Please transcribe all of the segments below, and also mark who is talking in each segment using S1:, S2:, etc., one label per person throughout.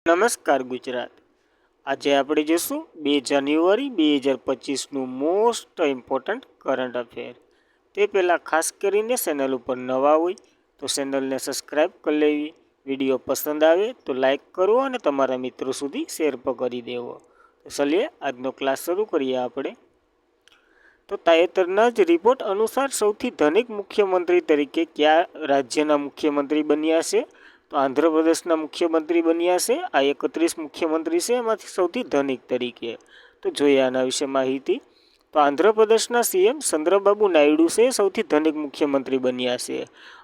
S1: નમસ્કાર ગુજરાત। આજે આપણે જોશું 2 જાન્યુઆરી 2025નું મોસ્ટ ઇમ્પોર્ટન્ટ કરંટ અફેર। તે પહેલાં ખાસ કરીને ચેનલ ઉપર નવા હોય તો ચેનલને સબસ્ક્રાઈબ કરી લેવી, વિડીયો પસંદ આવે તો લાઈક કરવો અને તમારા મિત્રો સુધી શેર પણ કરી દેવો। તો ચલીએ આજનો ક્લાસ શરૂ કરીએ આપણે। તો તાજેતરના જ રિપોર્ટ અનુસાર સૌથી ધનિક મુખ્યમંત્રી તરીકે કયા રાજ્યના મુખ્યમંત્રી બન્યા છે? તો આંધ્રપ્રદેશના મુખ્યમંત્રી બન્યા છે। આ 31 મુખ્યમંત્રી છે એમાંથી સૌથી ધનિક તરીકે। તો જોઈએ આના વિશે માહિતી। તો આંધ્રપ્રદેશના સીએમ ચંદ્રબાબુ નાયડુ છે સૌથી ધનિક મુખ્યમંત્રી બન્યા છે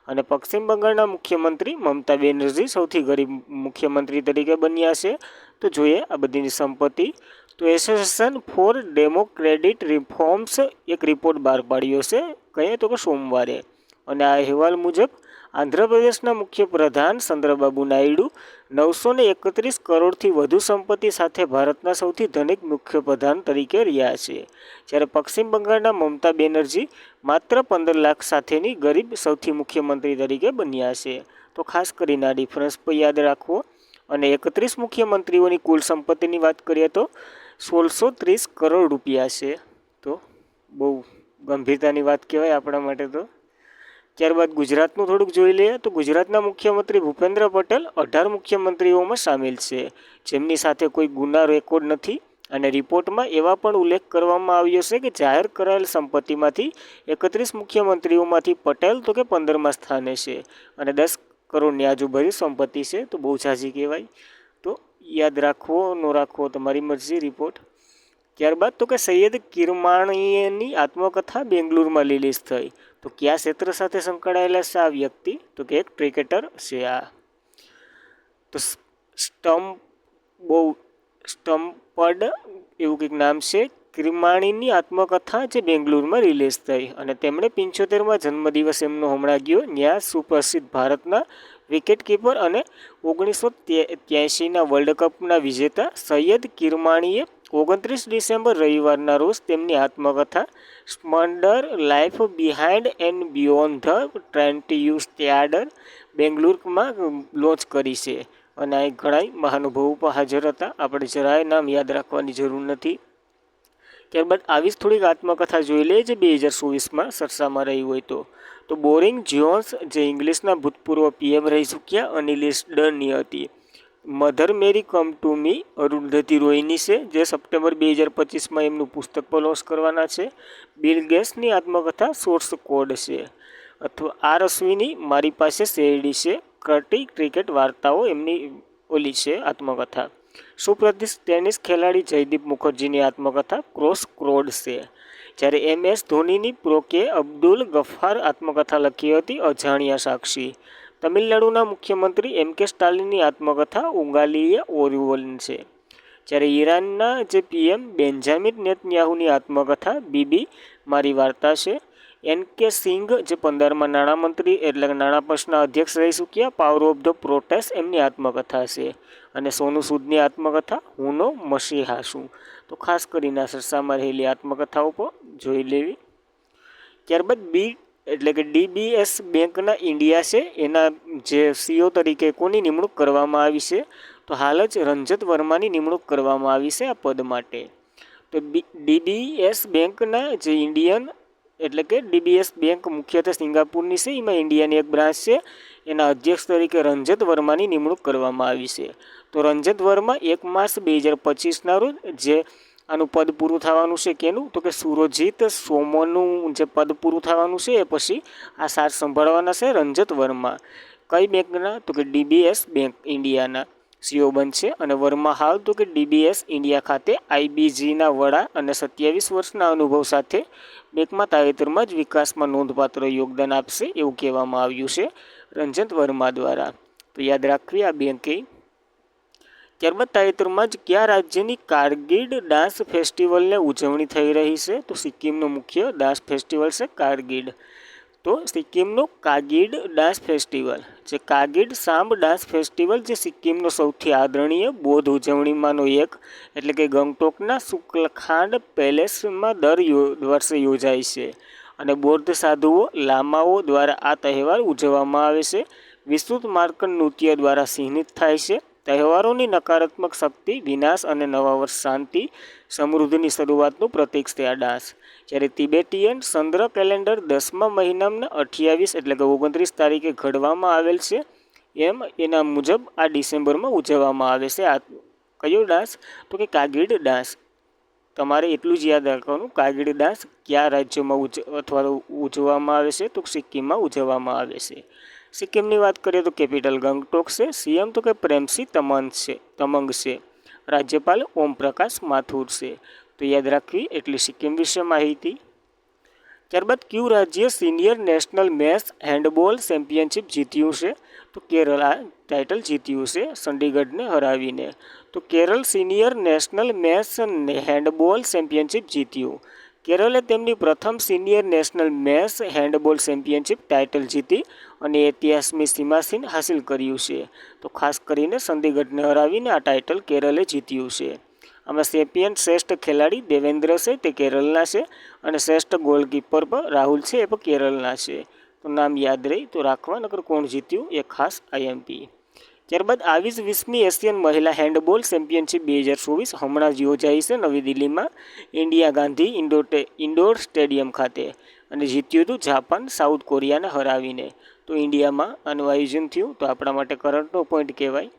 S1: અને પશ્ચિમ બંગાળના મુખ્યમંત્રી મમતા બેનર્જી સૌથી ગરીબ મુખ્યમંત્રી તરીકે બન્યા છે। તો જોઈએ આ બધીની સંપત્તિ। તો એસોસિએશન ફોર ડેમોક્રેટિક રિફોર્મ્સ એક રિપોર્ટ બહાર પાડ્યો છે, કહે તો કે સોમવારે, અને આ અહેવાલ મુજબ આંધ્રપ્રદેશના મુખ્યપ્રધાન ચંદ્રબાબુ નાયડુ 931 કરોડથી વધુ સંપત્તિ સાથે ભારતના સૌથી ધનિક મુખ્યપ્રધાન તરીકે રહ્યા છે, જ્યારે પશ્ચિમ બંગાળના મમતા બેનર્જી માત્ર 15 લાખ સાથેની ગરીબ સૌથી મુખ્યમંત્રી તરીકે બન્યા છે। તો ખાસ કરીને આ ડિફરન્સ પર યાદ રાખવો। અને 31 મુખ્યમંત્રીઓની કુલ સંપત્તિની વાત કરીએ તો 1630 કરોડ રૂપિયા છે। તો બહુ ગંભીરતાની વાત કહેવાય આપણા માટે। તો ત્યારબાદ ગુજરાતનું થોડુંક જોઈ લઈએ। તો ગુજરાતના મુખ્યમંત્રી ભૂપેન્દ્ર પટેલ 18 મુખ્યમંત્રીઓમાં સામેલ છે જેમની સાથે કોઈ ગુના રેકોર્ડ નથી, અને રિપોર્ટમાં એવા પણ ઉલ્લેખ કરવામાં આવ્યો છે કે જાહેર કરાયેલ સંપત્તિમાંથી 31 મુખ્યમંત્રીઓમાંથી પટેલ તો કે 15મા સ્થાને છે અને 10 કરોડની આજુબાજુ સંપત્તિ છે। તો બહુ ઝાઝી કહેવાય। તો યાદ રાખવો ન રાખવો તમારી મરજી રિપોર્ટ। ત્યારબાદ તો કે સૈયદ કિરમાણીની આત્મકથા બેંગ્લોરમાં રિલીઝ થઈ। તો કયા ક્ષેત્ર સાથે સંકળાયેલા છે આ વ્યક્તિ? તો કે એક ક્રિકેટર છે આ। તો સ્ટમ્પડ એવું કંઈક નામ છે કિરમાણીની આત્મકથા, જે બેંગ્લોરમાં રિલીઝ થઈ, અને તેમણે 75મા જન્મદિવસ એમનો હમણાં ગયો। ત્યાં સુપ્રસિદ્ધ ભારતના વિકેટકીપર અને 1983ના વર્લ્ડ કપના વિજેતા સૈયદ કિરમાણીએ 29 ડિસેમ્બર રવિવારના રોજ તેમની આત્મકથા Splendor life behind and beyond the 20 theatre બેંગ્લોરમાં લોન્ચ કરી છે, અને અહીં ઘણા મહાનુભાવો પણ હાજર હતા। આપણે જરાય નામ યાદ રાખવાની જરૂર નથી। ત્યારબાદ આવી જ થોડીક આત્મકથા જોઈ લઈએ જે 2024માં ચર્ચામાં રહી હોય તો બોરિસ જોન્સન, જે ઇંગ્લેન્ડના ભૂતપૂર્વ પીએમ રહી ચૂક્યા અને લિસ્ટ ડનની હતી। Mother Mary come to me Arundhati રોયની છે, જે સપ્ટેમ્બર 2025માં એમનું પુસ્તક પર લોન્ચ કરવાના છે। બિલ ગેટ્સની આત્મકથા સોર્સ કોડ છે, અથવા આર અશ્વિની મારી પાસે શેરડી છે કરતી ક્રિકેટ વાર્તાઓ એમની ઓલી છે આત્મકથા। સુપ્રસિદ્ધ ટેનિસ ખેલાડી જયદીપ મુખર્જીની આત્મકથા ક્રોસ કોડ છે, જ્યારે MS ધોનીની પ્રો કે અબ્દુલ ગફ્ફાર આત્મકથા લખી હતી અજાણ્યા સાક્ષી। તમિલનાડુના મુખ્યમંત્રી MK સ્ટાલિનની આત્મકથા ઉંગાલીય ઓરિવોન છે, જ્યારે ઈરાનના જે PM બેન્જામિન નેતન્યાહુની આત્મકથા બીબી મારી વાર્તા છે। NK સિંઘ, જે 15મા નાણામંત્રી એટલે કે નાણાં પંચના અધ્યક્ષ રહી ચૂક્યા, પાવર ઓફ ધ પ્રોટેસ્ટ એમની આત્મકથા છે, અને સોનુ સૂદની આત્મકથા હુંનો મસીહા છું। તો ખાસ કરીને આ ચર્ચામાં રહેલી આત્મકથાઓ પર જોઈ લેવી। ત્યારબાદ એટલે કે DBS બેંકના ઇન્ડિયા છે એના જે CEO તરીકે કોની નિમણૂક કરવામાં આવી છે? તો હાલ જ રંજત વર્માની નિમણૂક કરવામાં આવી છે આ પદ માટે। તો DBS બેંકના જે ઇન્ડિયન એટલે કે DBS બેંક મુખ્યત્વે સિંગાપુરની છે, એમાં ઇન્ડિયાની એક બ્રાન્ચ છે, એના અધ્યક્ષ તરીકે રંજત વર્માની નિમણૂક કરવામાં આવી છે। તો રંજત વર્મા 1 માર્ચ 2025ના રોજ જે આનું પદ પૂરું થવાનું છે કેનું? તો કે સુરજીત સોમોનું જે પદ પૂરું થવાનું છે એ પછી આ સાર સંભાળવાના છે રંજત વર્મા। કઈ બેંકના? તો કે DBS બેંક ઇન્ડિયાના CEO બનશે, અને વર્મા હાલ તો કે DBS ઇન્ડિયા ખાતે IBGના વડા અને 27 વર્ષના અનુભવ સાથે બેંકમાં તાજેતરમાં જ વિકાસમાં નોંધપાત્ર યોગદાન આપશે એવું કહેવામાં આવ્યું છે રંજત વર્મા દ્વારા। તો યાદ રાખવી આ બેંકે। ત્યારબાદ તાજેતરમાં જ કયા રાજ્યની કારગિલ ડાન્સ ફેસ્ટિવલને ઉજવણી થઈ રહી છે? તો સિક્કિમનો મુખ્ય ડાન્સ ફેસ્ટિવલ છે કારગિલ। તો સિક્કિમનો કાગિડ ડાન્સ ફેસ્ટિવલ, જે કાગિડ સામ્બ ડાન્સ ફેસ્ટિવલ, જે સિક્કિમનો સૌથી આદરણીય બૌદ્ધ ઉજવણીમાંનો એક એટલે કે ગંગટોકના શુક્લખાંડ પેલેસમાં દર વર્ષે યોજાય છે, અને બૌદ્ધ સાધુઓ લામાઓ દ્વારા આ તહેવાર ઉજવવામાં આવે છે। વિસ્તૃત માર્કંડ નૃત્ય દ્વારા ચિહ્નિત થાય છે, તહેવારોની નકારાત્મક શક્તિ, વિનાશ અને નવા વર્ષ શાંતિ, સમૃદ્ધિની શરૂઆતનું પ્રતીક છે આ ડાન્સ. જ્યારે તિબેટીયન ચંદ્ર કેલેન્ડર 10મા મહિનાના 28 એટલે કે 29 તારીખે ઘડવામાં આવેલ છે. એમ એના મુજબ આ ડિસેમ્બરમાં ઉજવવામાં આવે છે. આ કયો ડાન્સ? તો કે કાગીડ ડાન્સ. તમારે એટલું જ યાદ રાખવાનું, કાગીડ ડાન્સ કયા રાજ્યોમાં અથવા ઉજવવામાં આવે છે? તો સિક્કિમમાં ઉજવવામાં આવે છે. સિક્કિમની વાત કરીએ તો કેપિટલ ગંગટોક છે. સીએમ તો કે પ્રેમસિંહ તમંગ છે. રાજ્યપાલ ઓમ પ્રકાશ માથુર છે. તો યાદ રાખવી એટલી સિક્કિમ વિશે માહિતી. ત્યારબાદ કયું રાજ્ય સિનિયર નેશનલ મેસ હેન્ડબોલ ચેમ્પિયનશિપ જીત્યું છે? તો કેરળ આ ટાઇટલ જીત્યું છે ચંડીગઢને હરાવીને. તો કેરળ સિનિયર નેશનલ મેસ હેન્ડબોલ ચેમ્પિયનશિપ જીત્યું. કેરળે તેમની પ્રથમ સિનિયર નેશનલ મેસ હેન્ડબોલ ચેમ્પિયનશિપ ટાઇટલ જીતી અને ઇતિહાસની સીમાસીન હાસિલ કર્યું છે. તો ખાસ કરીને ચંડીગઢને હરાવીને આ ટાઇટલ કેરળે જીત્યું છે. આમાં ચેમ્પિયન શ્રેષ્ઠ ખેલાડી દેવેન્દ્ર છે, તે કેરળના છે, અને શ્રેષ્ઠ ગોલકીપર પર રાહુલ છે, એ પણ કેરળના છે. તો નામ યાદ રહી તો રાખવા, નકર કોણ જીત્યું એ ખાસ IMP. ત્યારબાદ 20મી એશિયન મહિલા હેન્ડબોલ ચેમ્પિયનશિપ 2024 હમણાં જ યોજાઈ છે નવી દિલ્હીમાં ઇન્ડિયા ગાંધી ઇન્ડોર સ્ટેડિયમ ખાતે, અને જીત્યું હતું જાપાન સાઉથ કોરિયાને હરાવીને. તો ઇન્ડિયામાં આનું આયોજન થયું. તો આપણા માટે કરંટનો પોઈન્ટ કહેવાય.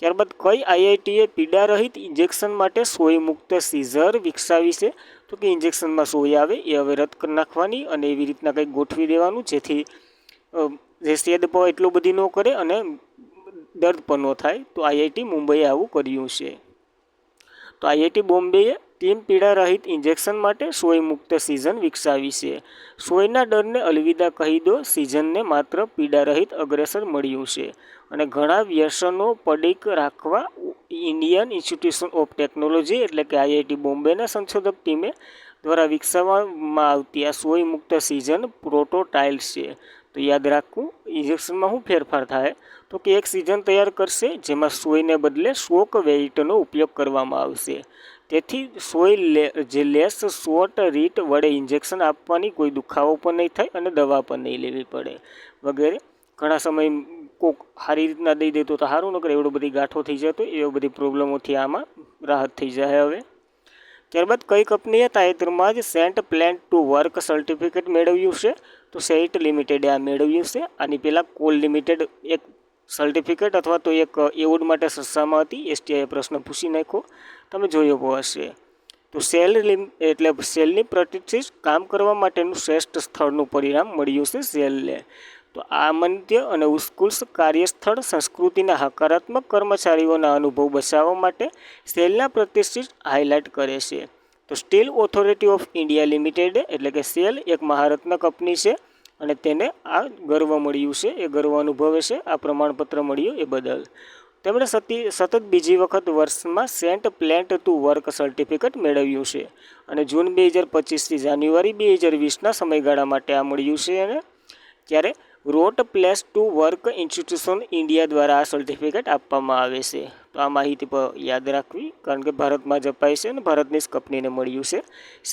S1: ત્યારબાદ કઈ IITએ પીડારહિત ઇન્જેક્શન માટે સોય મુક્ત સીઝર વિકસાવી છે? તો કે ઇન્જેક્શનમાં સોય આવે એ હવે રદ કરી નાખવાની અને એવી રીતના કંઈક ગોઠવી દેવાનું, જેથી જે સેદ પણ એટલો બધી ન કરે અને દર્દ પણ ન થાય. તો IIT મુંબઈએ આવું કર્યું છે. તો IIT બોમ્બેએ ટીમ પીડારહિત ઇન્જેક્શન માટે સોય મુક્ત સિઝન વિકસાવી છે. સોયના ડરને અલવિદા કહી દો, સિઝનને માત્ર પીડારહિત અગ્રેસર મળ્યું છે. અને ઘણા વ્યસનો પડીક રાખવા ઇન્ડિયન ઇન્સ્ટિટ્યૂશન ઓફ ટેકનોલોજી એટલે કે IIT બોમ્બેના સંશોધક ટીમે દ્વારા વિકસાવવામાં આવતી આ સોય મુક્ત સિઝન પ્રોટોટાઇલ્સ છે. તો યાદ રાખવું, ઇન્જેક્શનમાં શું ફેરફાર થાય? તો કે એક સિઝન તૈયાર કરશે જેમાં સોયને બદલે શોક વેઇટનો ઉપયોગ કરવામાં આવશે. તેથી સોય જે લેસ શોર્ટ રીટ વડે ઇન્જેક્શન આપવાની, કોઈ દુખાવો પણ નહીં થાય અને દવા પણ નહીં લેવી પડે વગેરે. ઘણા સમય કોક સારી રીતના દઈ દેતો તો સારું, નકર એવડો બધી ગાંઠો થઈ જતો, એવી બધી પ્રોબ્લેમોથી આમાં રાહત થઈ જાય હવે. ત્યારબાદ કઈ કંપનીએ તાજેતરમાં જ સેન્ટ પ્લેન્ટ ટુ વર્ક સર્ટિફિકેટ મેળવ્યું છે? તો સેઇટ લિમિટેડે આ મેળવ્યું છે. આની પહેલાં કોલ લિમિટેડ એક સર્ટિફિકેટ અથવા તો એક એવોર્ડ માટે સસ્તામાં હતી. STIએ પ્રશ્ન પૂછી નાખ્યો, તમે જોયો હશે. તો એટલે સેલની પ્રતિષ્ઠિત કામ કરવા માટેનું શ્રેષ્ઠ સ્થળનું પરિણામ મળ્યું છે સેલને. તો આ મધ્ય અને ઉત્કૃષ્ટ કાર્યસ્થળ સંસ્કૃતિના હકારાત્મક કર્મચારીઓના અનુભવ બચાવવા માટે સેલના પ્રતિષ્ઠિત હાઇલાઇટ કરે છે. તો steel authority of India limited એટલે કે સેલ એક મહારત્ન કંપની છે અને તેને આ ગર્વ મળ્યું છે, એ ગર્વ અનુભવે છે આ પ્રમાણપત્ર મળ્યું એ બદલ. તેમણે સતત બીજી વખત વર્ષમાં સેન્ટ પ્લેન્ટ ટુ વર્ક સર્ટિફિકેટ મેળવ્યું છે અને જૂન 2025થી જાન્યુઆરી 2020ના સમયગાળા માટે આ મળ્યું છે. અને ત્યારે રોટ પ્લેસ ટુ વર્ક ઇન્સ્ટિટ્યૂશન ઇન્ડિયા દ્વારા આ સર્ટિફિકેટ આપવામાં આવે છે. તો આ માહિતી પર યાદ રાખવી, કારણ કે ભારતમાં જ અપાય છે અને ભારતની જ કંપનીને મળ્યું છે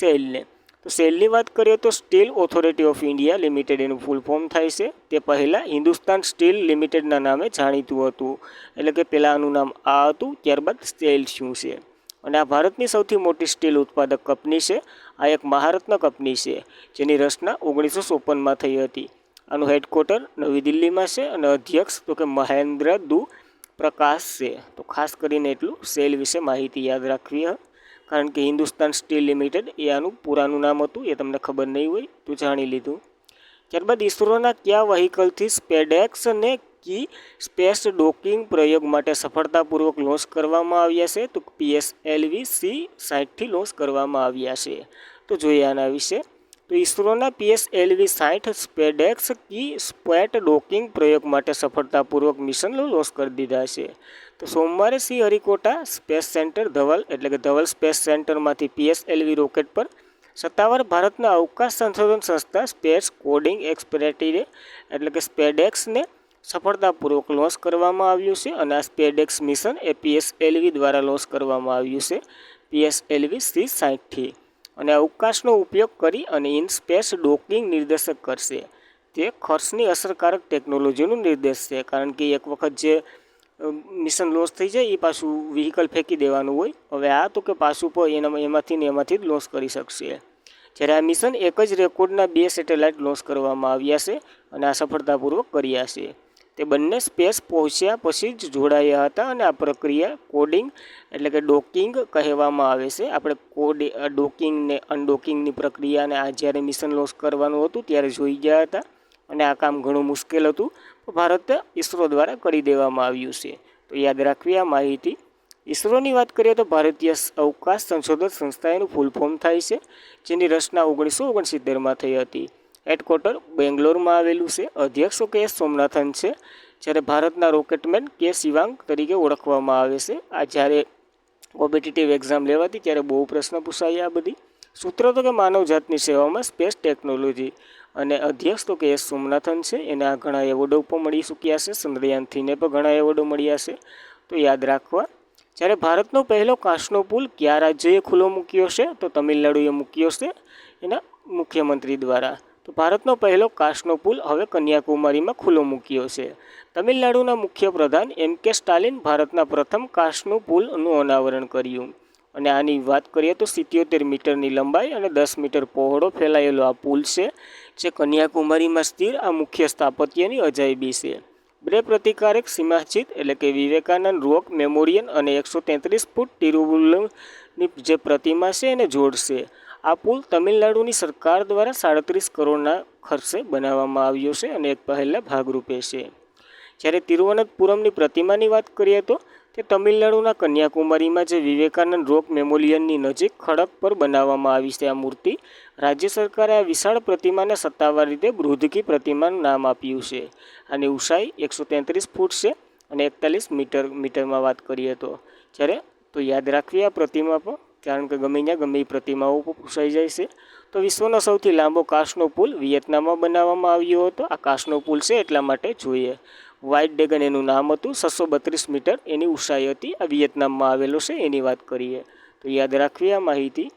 S1: સેલને. તો સેલની વાત કરીએ તો steel authority of India limited એનું ફૂલ ફોર્મ થાય છે. તે પહેલાં હિન્દુસ્તાન સ્ટીલ લિમિટેડના નામે જાણીતું હતું, એટલે કે પહેલાં આનું નામ આ હતું, ત્યારબાદ સેલ શું છે. અને આ ભારતની સૌથી મોટી સ્ટીલ ઉત્પાદક કંપની છે. આ એક મહારત્ન કંપની છે જેની રચના 1954માં થઈ હતી. આનું હેડક્વાર્ટર નવી દિલ્હીમાં છે અને અધ્યક્ષ તો કે મહેન્દ્ર દુ પ્રકાશ છે. તો ખાસ કરીને એટલું સેલ વિશે માહિતી યાદ રાખવી હ, કારણ કે હિન્દુસ્તાન સ્ટીલ લિમિટેડ એ આનું પુરાનું નામ હતું, એ તમને ખબર નહીં હોય તો જાણી લીધું. ત્યારબાદ ઇસરોના કયા વ્હીકલથી સ્પેડેક્સને કી સ્પેસ ડોકિંગ પ્રયોગ માટે સફળતાપૂર્વક લોન્ચ કરવામાં આવ્યા છે? તો PSLV C-60થી લોન્ચ કરવામાં આવ્યા છે. તો જોઈએ આના વિશે. તો ઇસરોના PSLV 60 સ્પેડેક્સ કી સ્પેટ ડોકિંગ પ્રયોગ માટે સફળતાપૂર્વક મિશન લોન્ચ કરી દીધા છે. તો સોમવારે શ્રીહરિકોટા સ્પેસ સેન્ટર ધવલ એટલે કે ધવલ સ્પેસ સેન્ટરમાંથી PSLV રોકેટ પર સત્તાવાર ભારતના અવકાશ સંશોધન સંસ્થા સ્પેસ કોડિંગ એક્સપેરેટિવે એટલે કે સ્પેડેક્સને સફળતાપૂર્વક લોન્ચ કરવામાં આવ્યું છે. અને આ સ્પેડેક્સ મિશન એ PSLV દ્વારા લોન્ચ કરવામાં આવ્યું છે, PSLV C-60થી. અને અવકાશનો ઉપયોગ કરી અને ઇન સ્પેસ ડોકિંગ નિર્દેશક કરશે. તે ખર્ચની અસરકારક ટેકનોલોજીનું નિર્દેશ છે, કારણ કે એક વખત જે મિશન લોન્ચ થઈ જાય એ પાછું વ્હીકલ ફેંકી દેવાનું હોય. હવે આ તો કે પાછું એમાંથી જ લોન્ચ કરી શકશે. જ્યારે આ મિશન એક જ રેકોર્ડના 2 સેટેલાઇટ લોન્ચ કરવામાં આવ્યા છે અને આ સફળતાપૂર્વક કર્યા છે. તે બંને સ્પેસ પહોંચ્યા પછી જ જોડાયા હતા અને આ પ્રક્રિયા કોડિંગ એટલે કે ડોકિંગ કહેવામાં આવે છે. આપણે ડોકિંગ ને અનડોકિંગની પ્રક્રિયાને આ જ્યારે મિશન લોન્ચ કરવાનું હતું ત્યારે જોઈ ગયા હતા અને આ કામ ઘણું મુશ્કેલ હતું. ભારતે ઇસરો દ્વારા કરી દેવામાં આવ્યું છે. તો યાદ રાખવી આ માહિતી. ઇસરોની વાત કરીએ તો ભારતીય અવકાશ સંશોધન સંસ્થા એનું ફૂલ ફોર્મ થાય છે, જેની રચના 1969માં થઈ હતી. હેડક્વાર્ટર બેંગ્લોરમાં આવેલું છે. અધ્યક્ષો કે સોમનાથન છે, જ્યારે ભારતના રોકેટમેન કે શિવાંગ તરીકે ઓળખવામાં આવે છે. આ જ્યારે કોમ્પિટિટિવ એક્ઝામ લેવાતી ત્યારે બહુ પ્રશ્ન પૂછાયા આ બધી. સૂત્ર તો કે માનવજાતની સેવામાં સ્પેસ ટેકનોલોજી અને અધ્યક્ષ તો કે સોમનાથન છે. એના ઘણા એવોર્ડો પણ મળી ચૂક્યા છે. ચંદ્રયાન-3ને પણ ઘણા એવોર્ડો મળ્યા છે. તો યાદ રાખવા. જ્યારે ભારતનો પહેલો કાચનો પુલ કયા રાજ્યએ ખુલ્લો મૂક્યો છે? તો તમિલનાડુએ મૂક્યો છે એના મુખ્યમંત્રી દ્વારા. તો ભારતનો પહેલો કાચનો પુલ હવે કન્યાકુમારીમાં ખુલ્લો મૂક્યો છે. તમિલનાડુના મુખ્યપ્રધાન M.K. સ્ટાલિન ભારતના પ્રથમ કાચનો પુલનું અનાવરણ કર્યું. અને આની વાત કરીએ તો 77 મીટરની લંબાઈ અને 10 મીટર પહોળો ફેલાયેલો આ પુલ છે, જે કન્યાકુમારીમાં સ્થિર આ મુખ્ય સ્થાપત્યની અજાયબી છે. 2 પ્રતિકારક સીમાચિત એટલે કે વિવેકાનંદ રોક મેમોરિયલ અને 133 ફૂટ તિરુવલ્લુવરની જે પ્રતિમા છે એને જોડશે. આ પુલ તમિલનાડુની સરકાર દ્વારા 37 કરોડના ખર્ચે બનાવવામાં આવ્યો છે અને એક પહેલના ભાગરૂપે છે. જ્યારે તિરુવનંતપુરમની પ્રતિમાની વાત કરીએ તો તે તમિલનાડુના કન્યાકુમારીમાં જે વિવેકાનંદ રોક મેમોરિયલની નજીક ખડક પર બનાવવામાં આવી છે આ મૂર્તિ. રાજ્ય સરકારે આ વિશાળ પ્રતિમાને સત્તાવાર રીતે બૃહદકી પ્રતિમાનું નામ આપ્યું છે. આની ઊંચાઈ 133 ફૂટ છે અને 41 મીટરમાં વાત કરીએ તો. જ્યારે તો યાદ રાખવી આ પ્રતિમા પણ, કારણ કે ગમે એ પ્રતિમાઓ પણ પૂછાઈ જાય છે. તો વિશ્વનો સૌથી લાંબો કાચનો પુલ વિયેતનામમાં બનાવવામાં આવ્યો હતો. આ કાચનો પુલ છે એટલા માટે જોઈએ. વ્હાઇટ ડ્રેગન એનું નામ હતું. 632 મીટર એની ઊંચાઈ હતી. આ વિયેતનામમાં આવેલો છે એની વાત કરીએ તો યાદ રાખવી આ માહિતી.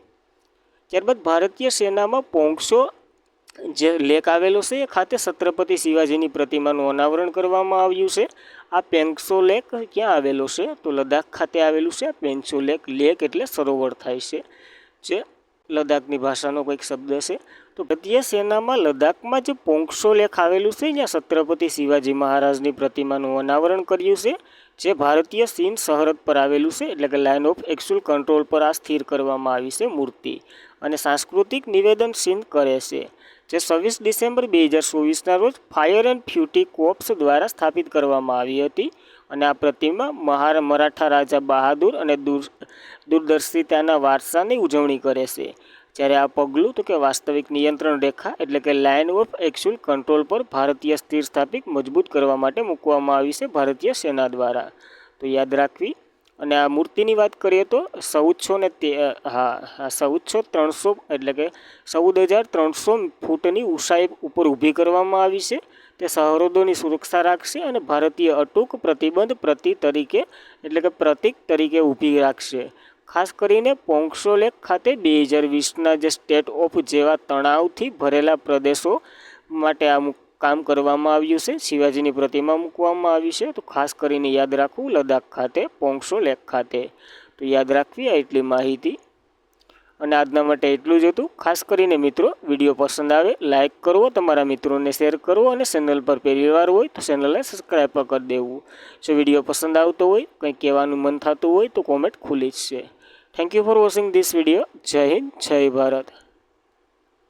S1: ત્યારબાદ ભારતીય સેનામાં પોંગસો જે લેક આવેલો છે એ ખાતે છત્રપતિ શિવાજીની પ્રતિમાનું અનાવરણ કરવામાં આવ્યું છે. આ પેંગસો લેક ક્યાં આવેલો છે? તો લદ્દાખ ખાતે આવેલું છે. પેંગસો લેક એટલે સરોવર થાય છે, જે લદ્દાખની ભાષાનો કોઈક શબ્દ છે. તો ભારતીય સેનામાં લદ્દાખમાં જે પોંગસો લેક આવેલું છે જ્યાં છત્રપતિ શિવાજી મહારાજની પ્રતિમાનું અનાવરણ કર્યું છે, જે ભારતીય ચીન સરહદ પર આવેલું છે. એટલે કે લાઇન ઓફ એક્ચ્યુઅલ કંટ્રોલ પર આ સ્થિર કરવામાં આવી છે મૂર્તિ. અને સાંસ્કૃતિક નિવેદન ચીન કરે છે, જે 26 ડિસેમ્બર 2024ના રોજ ફાયર એન્ડ ફ્યુટી કોર્પ્સ દ્વારા સ્થાપિત કરવામાં આવી હતી. અને આ પ્રતિમા મરાઠા રાજા બહાદુર અને દૂરદર્શિતાના વારસાની ઉજવણી કરે છે. જ્યારે આ પગલું તો કે વાસ્તવિક નિયંત્રણ રેખા એટલે કે લાઇન ઓફ એક્ચ્યુઅલ કંટ્રોલ પર ભારતીય સ્થિર સ્થાપિત મજબૂત કરવા માટે મૂકવામાં આવી છે ભારતીય સેના દ્વારા. તો યાદ રાખવી. અને આ મૂર્તિની વાત કરીએ તો 14,300 એટલે કે 14,300 ફૂટની ઊંચાઈ ઉપર ઊભી કરવામાં આવી છે. તે સરહદોની સુરક્ષા રાખશે અને ભારતીય અટૂટ પ્રતિબંધ પ્રતીક તરીકે ઊભી રાખશે. ખાસ કરીને પોંગસો લેક ખાતે 2020ના જે સ્ટેટ ઓફ જેવા તણાવથી ભરેલા પ્રદેશો માટે આ કામ કરવામાં આવ્યું છે. શિવાજીની પ્રતિમા મૂકવામાં આવી છે. તો ખાસ કરીને યાદ રાખવું લદ્દાખ ખાતે પોંગસો લેક ખાતે. તો યાદ રાખવી આ એટલી માહિતી. અને આજના માટે એટલું જ હતું. ખાસ કરીને મિત્રો વિડીયો પસંદ આવે લાઇક કરવો, તમારા મિત્રોને શેર કરવો અને ચેનલ પર પહેલી વાર હોય તો ચેનલને સબસ્ક્રાઈબ પણ કરી દેવું. જો વિડીયો પસંદ આવતો હોય, કંઈ કહેવાનું મન થતું હોય તો કોમેન્ટ ખુલ્લી જ છે. Thank you for watching this video. જય હિન્દ, જય ભારત.